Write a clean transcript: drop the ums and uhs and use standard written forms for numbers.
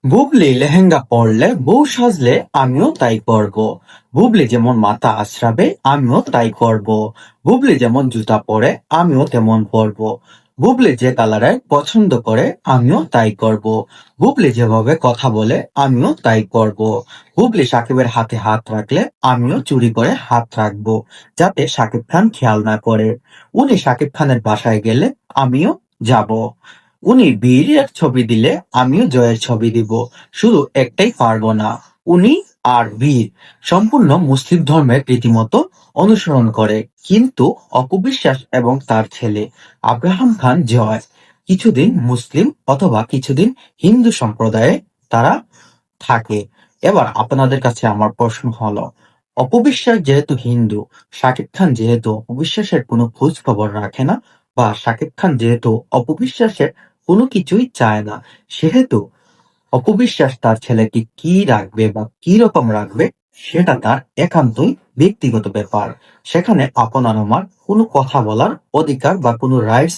বুবলি লেহেঙ্গা পরলে বউ সাজলে আমিও তাই করব। বুবলি যেমন মাথা আঁচড়াবে আমিও তাই করব। বুবলি যেমন জুতা পরে আমিও তেমন পরব। বুবলি যে কালারের পছন্দ করে আমিও তাই করব। বুবলি যেভাবে কথা বলে আমিও তাই করব। বুবলি সাকিবের হাতে হাত রাখলে আমিও চুরি করে হাত রাখবো, যাতে সাকিব খান খেয়াল না করে। উনি সাকিব খানের বাসায় গেলে আমিও যাব। উনি বীরের ছবি দিলে আমিও জয়ের ছবি দিব। শুধু একটাই পারবো না, উনি আর বীর সম্পূর্ণ মুসলিম ধর্মের রীতিমতো অনুসরণ করে, কিন্তু অপবিশ্বাস এবং তার ছেলে আব্রাহাম খান জয় কিছুদিন মুসলিম অথবা কিছুদিন হিন্দু সম্প্রদায়ে তারা থাকে। এবার আপনাদের কাছে আমার প্রশ্ন হলো, অপবিশ্বাস যেহেতু হিন্দু, শাকিব খান যেহেতু অপবিশ্বাসের কোনো খোঁজ খবর রাখে না, বা শাকিব খান যেহেতু অপবিশ্বাসের কোনো কিছুই চায় না, সেহেতু অপবিশ্বাস তার ছেলেকে কি রাখবে বা কি রকম রাখবে সেটা তার একান্তই ব্যক্তিগত ব্যাপার। সেখানে আপনার আমার কোনো কথা বলার অধিকার বা কোনো রাইটস